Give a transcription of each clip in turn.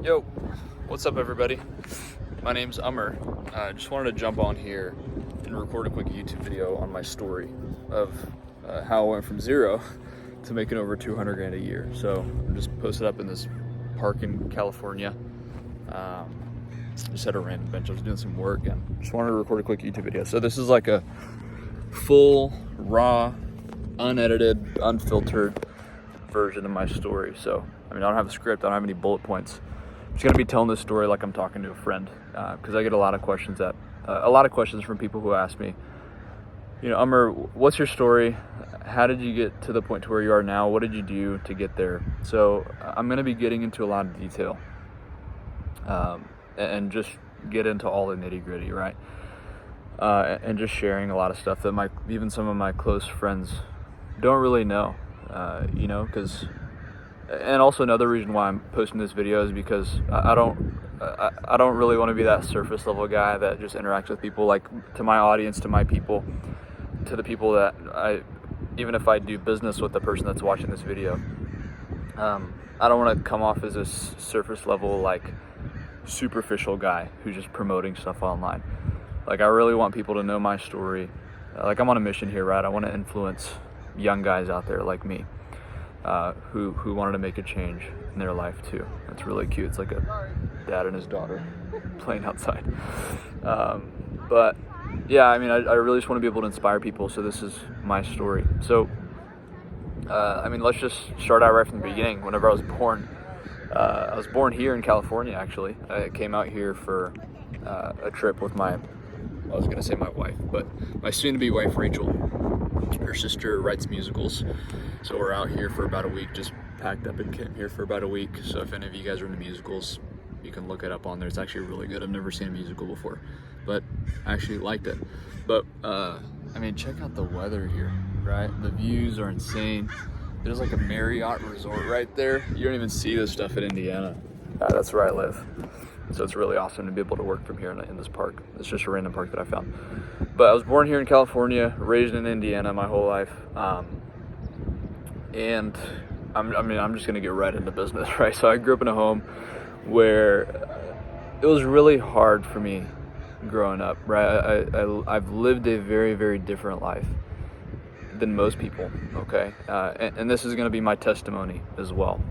Yo, what's up everybody? My name's Ummer. I just wanted to jump on here and record a quick YouTube video on my story of how I went from zero to making over 200 grand a year. So I'm just posted up in this park in California. Just had a random bench. I was doing some work and just wanted to record a quick YouTube video. So this is like a full, raw, unedited, unfiltered version of my story. So, I mean, I don't have a script. I don't have any bullet points. I'm just gonna be telling this story like I'm talking to a friend, because I get a lot of questions from people who ask me, you know, Ummer, what's your story? How did you get to the point to where you are now? What did you do to get there? So I'm gonna be getting into a lot of detail, and just get into all the nitty gritty, right? And just sharing a lot of stuff that even some of my close friends don't really know, you know, and also another reason why I'm posting this video is because I don't really want to be that surface level guy that just interacts with people, like to my audience, to my people, to the people that even if I do business with the person that's watching this video, I don't want to come off as a surface level, like superficial guy who's just promoting stuff online. Like, I really want people to know my story. Like, I'm on a mission here, right? I want to influence young guys out there like me, who wanted to make a change in their life too. It's really cute. It's like a dad and his daughter playing outside. But yeah, I mean, I really just want to be able to inspire people. So this is my story. So, I mean, let's just start out right from the beginning. Whenever I was born here in California, actually. I came out here for a trip with I was going to say my wife, but my soon-to-be wife, Rachel. Her sister writes musicals, so we're out here for about a week, just packed up and came here for about a week. So if any of you guys are into musicals, you can look it up on there. It's actually really good. I've never seen a musical before, but I actually liked it. But I mean, check out the weather here, right? The views are insane. There's like a Marriott resort right there. You don't even see this stuff in Indiana. That's where I live. So it's really awesome to be able to work from here in this park. It's just a random park that I found. But I was born here in California, raised in Indiana my whole life. And I'm just gonna get right into business, right? So I grew up in a home where it was really hard for me growing up, right? I've lived a very, very different life than most people, okay? And this is gonna be my testimony as well.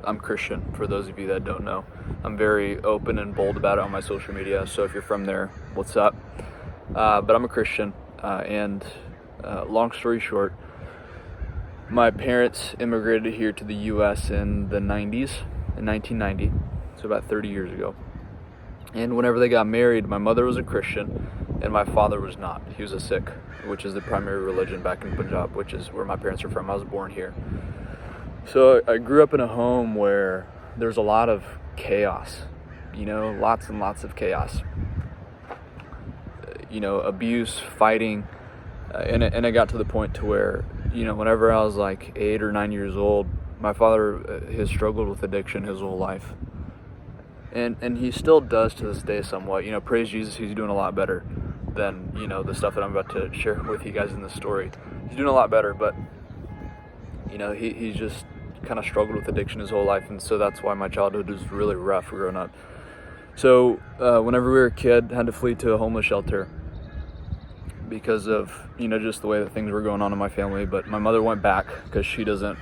I'm Christian, for those of you that don't know. I'm very open and bold about it on my social media, so if you're from there, what's up? But I'm a Christian, and long story short, my parents immigrated here to the U.S. in the 90s, in 1990, so about 30 years ago. And whenever they got married, my mother was a Christian, and my father was not. He was a Sikh, which is the primary religion back in Punjab, which is where my parents are from. I was born here. So I grew up in a home where there's a lot of chaos, you know, lots and lots of chaos, you know, abuse, fighting, and it got to the point to where, you know, whenever I was like 8 or 9 years old, my father has struggled with addiction his whole life, and he still does to this day somewhat. You know, praise Jesus, he's doing a lot better than, you know, the stuff that I'm about to share with you guys in this story. He's doing a lot better, but you know, he's just kind of struggled with addiction his whole life, and so that's why my childhood was really rough growing up. So whenever we were a kid, had to flee to a homeless shelter because of, you know, just the way that things were going on in my family. But my mother went back because she can't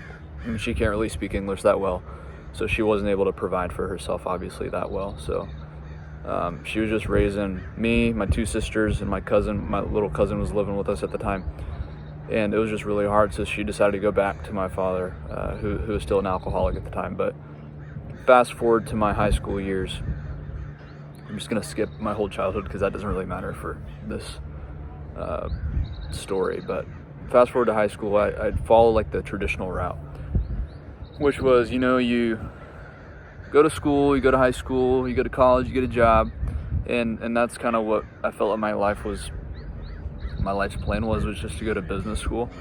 really speak English that well, so she wasn't able to provide for herself obviously that well. So she was just raising me, my two sisters, and my cousin. My little cousin was living with us at the time. And it was just really hard, so she decided to go back to my father, who was still an alcoholic at the time. But fast forward to my high school years. I'm just going to skip my whole childhood because that doesn't really matter for this story. But fast forward to high school, I'd follow like the traditional route, which was, you know, you go to school, you go to high school, you go to college, you get a job. And that's kind of what I felt like my life's plan was just to go to business school.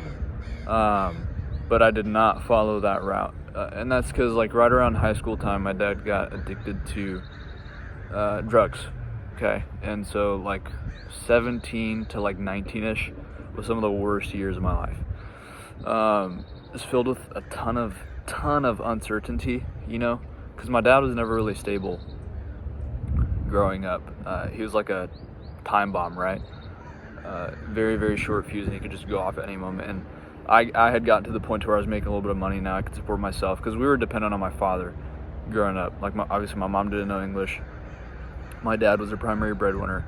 But I did not follow that route. And that's because, like, right around high school time, my dad got addicted to drugs, okay? And so, like, 17 to, like, 19-ish was some of the worst years of my life. It's filled with a ton of uncertainty, you know? because my dad was never really stable growing up. He was like a time bomb, right? Very, very short fuse, and he could just go off at any moment. And I had gotten to the point where I was making a little bit of money. Now I could support myself, because we were dependent on my father growing up. Like, obviously my mom didn't know English. My dad was the primary breadwinner,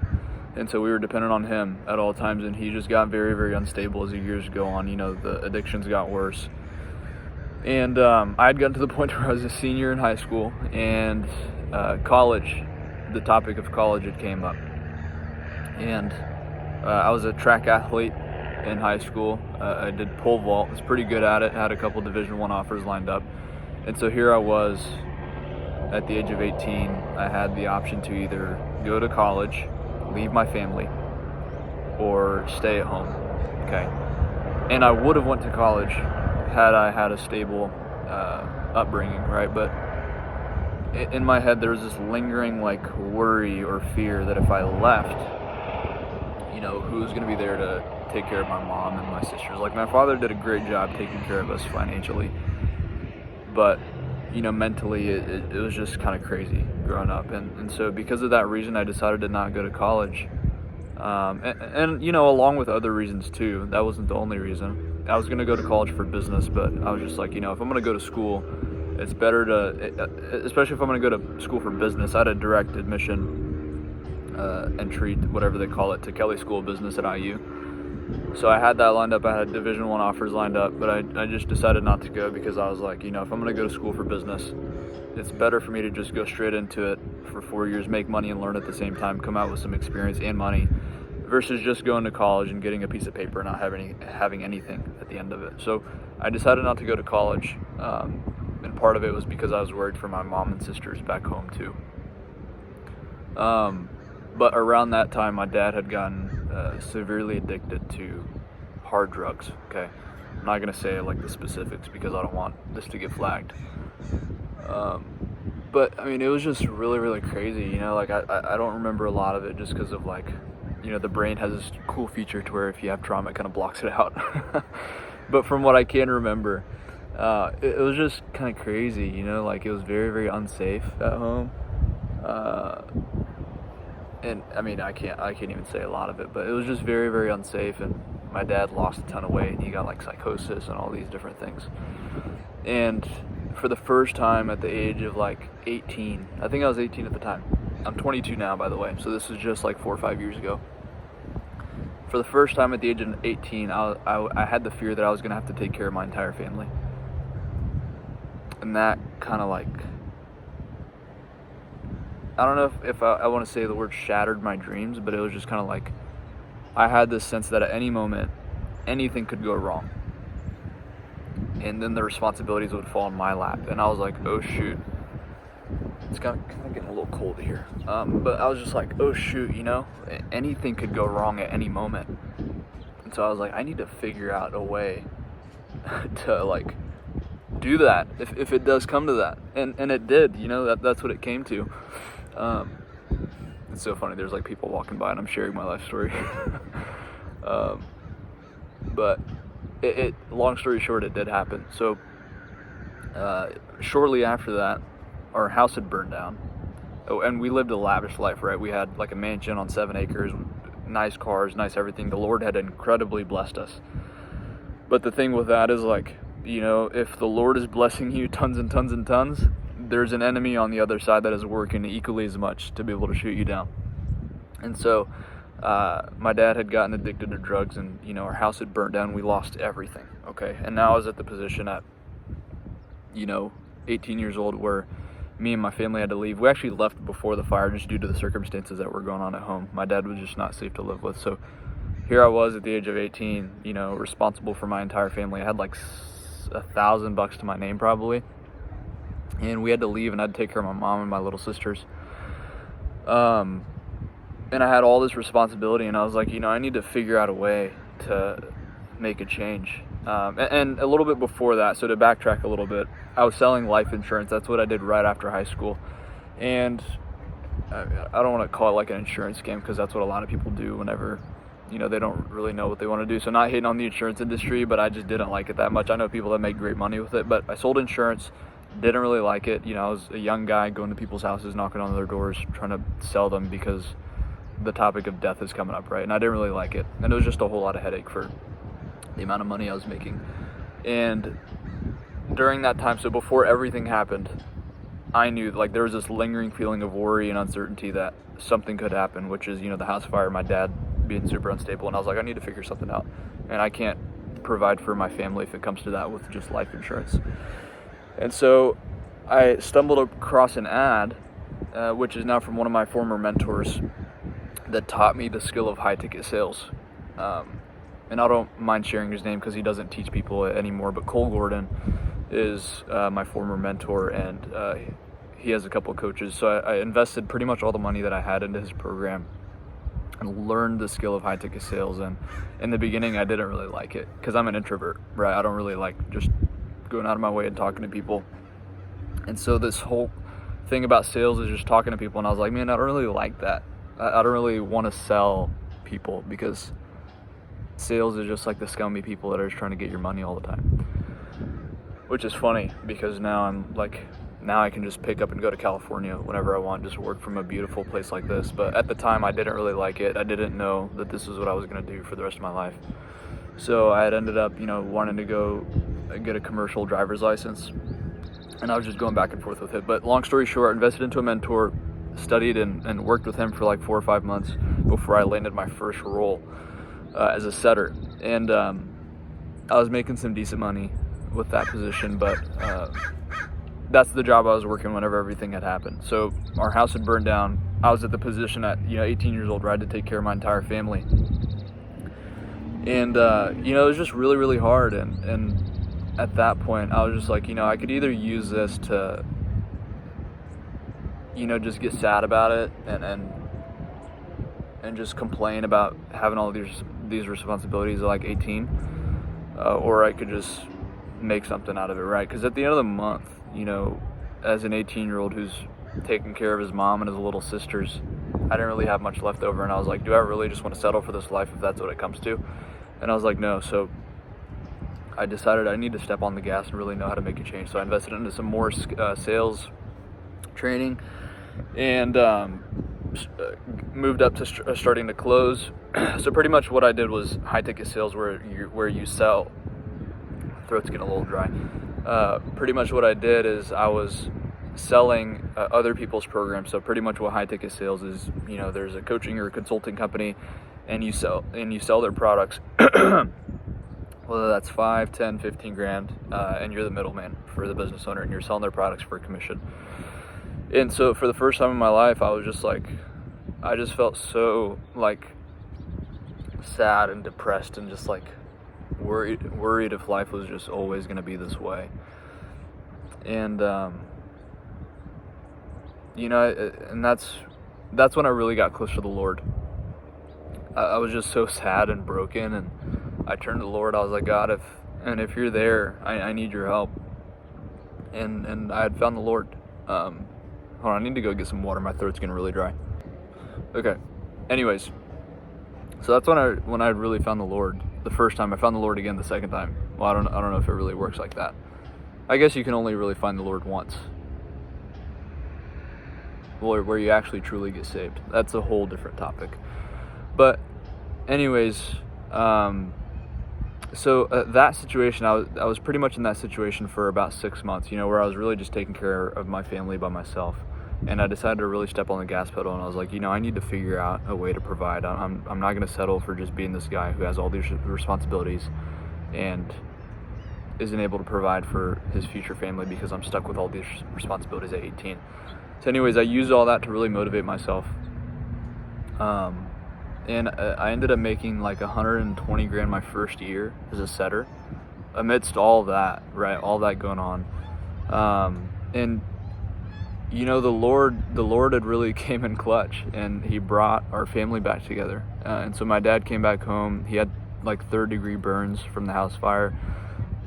and so we were dependent on him at all times, and he just got very, very unstable as the years go on. The addictions got worse. And I had gotten to the point where I was a senior in high school, and college, the topic of college had came up. And I was a track athlete in high school. I did pole vault, was pretty good at it, had a couple Division I offers lined up. And so here I was at the age of 18. I had the option to either go to college, leave my family, or stay at home. Okay. And I would have went to college had I had a stable upbringing, right? But in my head there was this lingering like worry or fear that if I left, who's going to be there to take care of my mom and my sisters? Like, my father did a great job taking care of us financially, but mentally it was just kind of crazy growing up. And so because of that reason, I decided to not go to college. And along with other reasons too. That wasn't the only reason. I was going to go to college for business, but I was just like, if I'm going to go to school, it's better to, especially if I'm going to go to school for business. I had a direct admission entry, whatever they call it, to Kelly School of Business at IU. So I had that lined up. I had Division I offers lined up, but I just decided not to go, because I was like, if I'm going to go to school for business, it's better for me to just go straight into it for 4 years, make money and learn at the same time, come out with some experience and money, versus just going to college and getting a piece of paper and not having anything at the end of it. So I decided not to go to college, and part of it was because I was worried for my mom and sisters back home too. But around that time, my dad had gotten severely addicted to hard drugs. Okay, I'm not gonna say like the specifics because I don't want this to get flagged. But I mean, it was just really, really crazy. I don't remember a lot of it just because of the brain has this cool feature to where if you have trauma, it kind of blocks it out. But from what I can remember, it was just kind of crazy. It was very, very unsafe at home. And I mean, I can't even say a lot of it, but it was just very, very unsafe. And my dad lost a ton of weight, and he got psychosis and all these different things. And for the first time at the age of 18, I think I was 18 at the time. I'm 22 now, by the way. So this was just 4 or 5 years ago. For the first time at the age of 18, I had the fear that I was going to have to take care of my entire family. And that kind of I don't know if I want to say the word shattered my dreams, but it was just kind of I had this sense that at any moment, anything could go wrong. And then the responsibilities would fall on my lap. And I was like, oh shoot. It's kind of getting a little cold here. But I was just like, oh shoot, anything could go wrong at any moment. And so I was like, I need to figure out a way to do that if it does come to that. And it did, that's what it came to. It's so funny, there's people walking by and I'm sharing my life story. But it long story short, it did happen. So shortly after that, our house had burned down. Oh, and we lived a lavish life, right? We had a mansion on 7 acres, nice cars, nice everything. The Lord had incredibly blessed us. But the thing with that is if the Lord is blessing you tons and tons and tons, there's an enemy on the other side that is working equally as much to be able to shoot you down. And so my dad had gotten addicted to drugs, and our house had burnt down. We lost everything. Okay, and now I was at the position at 18 years old where me and my family had to leave. We actually left before the fire just due to the circumstances that were going on at home. My dad was just not safe to live with. So here I was at the age of 18, responsible for my entire family. I had $1,000 to my name probably. And we had to leave, and I had to take care of my mom and my little sisters. And I had all this responsibility, and I was like, I need to figure out a way to make a change. And a little bit before that, so to backtrack a little bit, I was selling life insurance. That's what I did right after high school. And I don't want to call it an insurance scam, because that's what a lot of people do whenever, they don't really know what they want to do. So not hating on the insurance industry, but I just didn't like it that much. I know people that make great money with it, but I sold insurance Didn't really like it. I was a young guy going to people's houses, knocking on their doors, trying to sell them because the topic of death is coming up, right? And I didn't really like it. And it was just a whole lot of headache for the amount of money I was making. And during that time, so before everything happened, I knew there was this lingering feeling of worry and uncertainty that something could happen, which is, the house fire, my dad being super unstable. And I was like, I need to figure something out. And I can't provide for my family if it comes to that with just life insurance. And so I stumbled across an ad, which is now from one of my former mentors that taught me the skill of high ticket sales. And I don't mind sharing his name because he doesn't teach people anymore, but Cole Gordon is my former mentor, and he has a couple of coaches. So I invested pretty much all the money that I had into his program and learned the skill of high ticket sales. And in the beginning, I didn't really like it because I'm an introvert, right? I don't really like just going out of my way and talking to people. And so this whole thing about sales is just talking to people, and I was like, man, I don't really like that. I don't really want to sell people because sales is just like the scummy people that are just trying to get your money all the time. Which is funny because now I can just pick up and go to California whenever I want, just work from a beautiful place like this. But at the time, I didn't really like it. I didn't know that this is what I was going to do for the rest of my life. So I had ended up, wanting to go get a commercial driver's license, and I was just going back and forth with it. But long story short, I invested into a mentor, studied and worked with him for 4 or 5 months before I landed my first role as a setter. And I was making some decent money with that position, but that's the job I was working whenever everything had happened. So our house had burned down. I was at the position at 18 years old where I had to take care of my entire family. And it was just really, really hard. And at that point, I was just like, I could either use this to just get sad about it and just complain about having all these responsibilities at 18, or I could just make something out of it, right? Because at the end of the month, as an 18-year-old who's taking care of his mom and his little sisters, I didn't really have much left over. And I was like, do I really just want to settle for this life if that's what it comes to? And I was like, no. So I decided I need to step on the gas and really know how to make a change. So I invested into some more sales training and moved up to starting to close. So pretty much what I did was high ticket sales where you sell. Throat's getting a little dry. Pretty much what I did is I was selling other people's programs. So pretty much what high ticket sales is, there's a coaching or a consulting company, and you sell their products, whether that's 5, 10, 15 grand, and you're the middleman for the business owner, and you're selling their products for commission. And so for the first time in my life, I was just I just felt so sad and depressed and just worried if life was just always going to be this way. And and that's when I really got close to the Lord. I was just so sad and broken, and I turned to the Lord. I was like, God, if you're there, I need your help. And I had found the Lord. Hold on, I need to go get some water. My throat's getting really dry. Okay. Anyways, so that's when I really found the Lord. The first time. I found the Lord again the second time. Well, I don't know if it really works like that. I guess you can only really find the Lord once. Where you actually truly get saved. That's a whole different topic. But anyways, so that situation, I was pretty much in that situation for about 6 months, where I was really just taking care of my family by myself. And I decided to really step on the gas pedal, and I was like, I need to figure out a way to provide. I'm not going to settle for just being this guy who has all these responsibilities and isn't able to provide for his future family because I'm stuck with all these responsibilities at 18. So anyways, I used all that to really motivate myself. And I ended up making 120 grand my first year as a setter amidst all that, right? All that going on. And the Lord had really came in clutch, and he brought our family back together. And so my dad came back home. He had 3rd-degree burns from the house fire,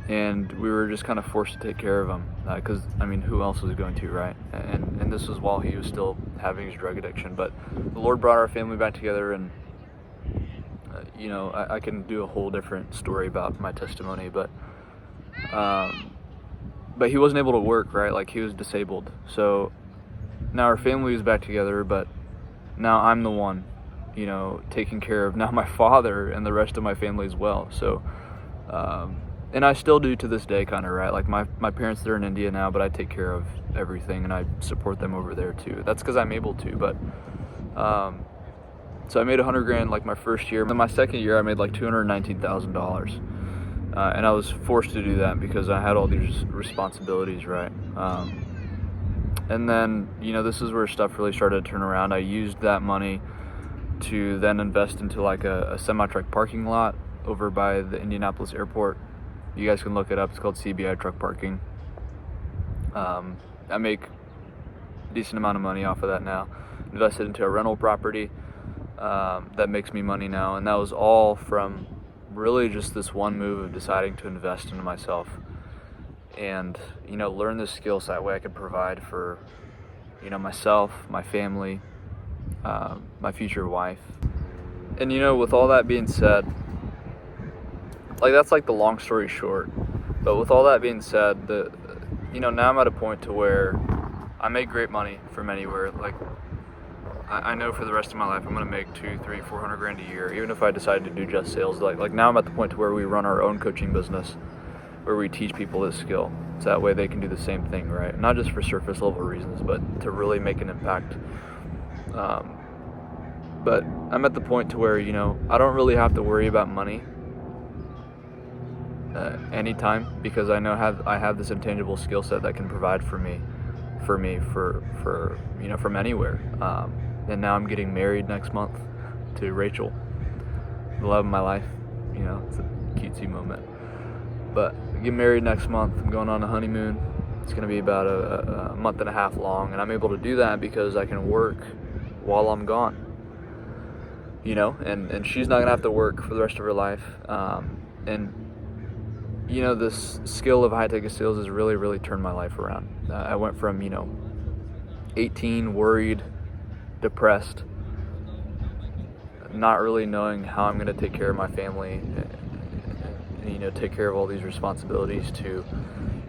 and we were just kind of forced to take care of him because who else was going to, right? And this was while he was still having his drug addiction. But the Lord brought our family back together, and I can do a whole different story about my testimony, but but he wasn't able to work, right? Like, he was disabled. So now our family is back together, but now I'm the one, taking care of now my father and the rest of my family as well. So, and I still do to this day, kind of, right? Like, my parents, they're in India now, but I take care of everything and I support them over there too. That's because I'm able to. But so I made $100,000 like my first year. Then my second year, I made like $219,000, and I was forced to do that because I had all these responsibilities, right? And then, this is where stuff really started to turn around. I used that money to then invest into like a semi-truck parking lot over by the Indianapolis airport. You guys can look it up. It's called CBI Truck Parking. I make a decent amount of money off of that now. Invested into a rental property that makes me money now. And that was all from really just this one move of deciding to invest into myself. And, learn this skill so that way I could provide for, myself, my family, my future wife. And, with all that being said, like, that's like the long story short. But with all that being said, now I'm at a point to where I make great money from anywhere. Like, I know for the rest of my life I'm gonna make $200,000, $300,000, $400,000 a year, even if I decide to do just sales. Like now I'm at the point to where we run our own coaching business, where we teach people this skill, so that way they can do the same thing, right? Not just for surface level reasons, but to really make an impact. But I'm at the point to where I don't really have to worry about money anytime, because I know I have this intangible skill set that can provide for me from anywhere. And now I'm getting married next month to Rachel, the love of my life. It's a cutesy moment. But I get married next month. I'm going on a honeymoon. It's going to be about a month and a half long, and I'm able to do that because I can work while I'm gone. And she's not going to have to work for the rest of her life. And this skill of high-ticket sales has really, really turned my life around. I went from, 18, worried, depressed, not really knowing how I'm going to take care of my family, and, take care of all these responsibilities to,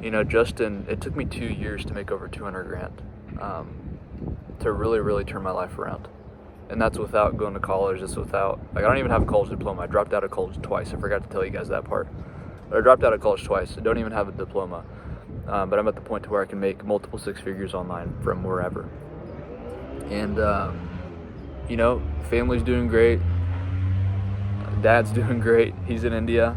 it took me 2 years to make over $200,000, to really, really turn my life around. And that's without going to college. It's without, I don't even have a college diploma. I dropped out of college twice. I forgot to tell you guys that part. But I dropped out of college twice. I don't even have a diploma. But I'm at the point to where I can make multiple six figures online from wherever. And, family's doing great. Dad's doing great. He's in India,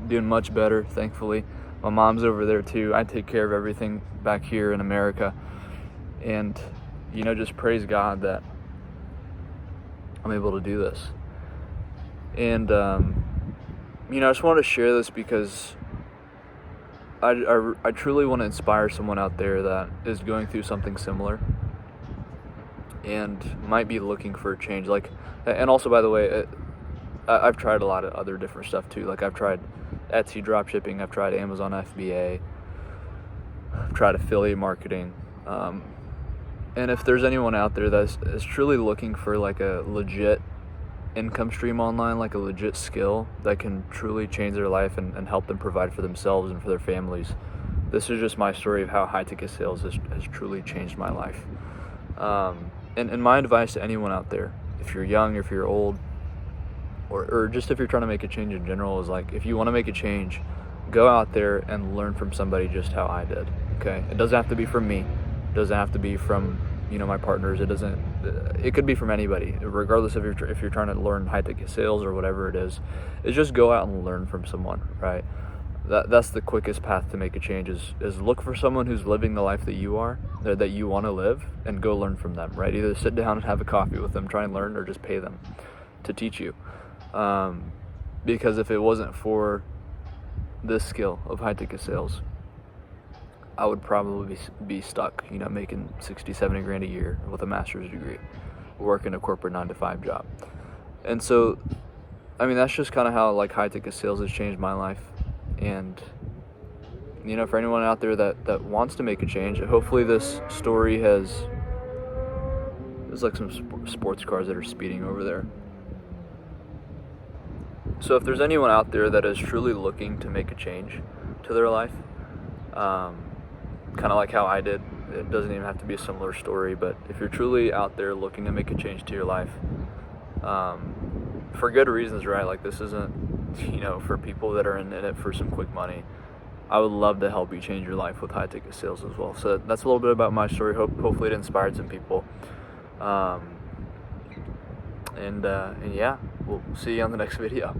doing much better, thankfully. My mom's over there too. I take care of everything back here in America. And, just praise God that I'm able to do this. And, I just wanted to share this because I truly want to inspire someone out there that is going through something similar and might be looking for a change. And also, by the way, I've tried a lot of other different stuff too. Like, I've tried Etsy dropshipping, I've tried Amazon FBA, I've tried affiliate marketing. And if there's anyone out there that is truly looking for like a legit income stream online, like a legit skill that can truly change their life and help them provide for themselves and for their families, this is just my story of how high-ticket sales has truly changed my life. And my advice to anyone out there, if you're young, if you're old, or just if you're trying to make a change in general, is like, if you want to make a change, go out there and learn from somebody just how I did. Okay, it doesn't have to be from me. It doesn't have to be from my partners. It could be from anybody, regardless if you're trying to learn high-ticket sales or whatever it is. It's just go out and learn from someone, right? That's the quickest path to make a change, is look for someone who's living the life that you want to live, and go learn from them, right? Either sit down and have a coffee with them, try and learn, or just pay them to teach you. Because if it wasn't for this skill of high-ticket sales, I would probably be stuck, making $60,000, $70,000 a year with a master's degree, working a corporate 9-to-5 job. And so, that's just kind of how like high-ticket sales has changed my life. And, for anyone out there that wants to make a change, hopefully this story there's like some sports cars that are speeding over there. So if there's anyone out there that is truly looking to make a change to their life, Kind of like how I did. It doesn't even have to be a similar story, but if you're truly out there looking to make a change to your life, for good reasons, right? Like, this isn't, for people that are in it for some quick money. I would love to help you change your life with high ticket sales as well. So that's a little bit about my story. Hopefully it inspired some people. And yeah, we'll see you on the next video.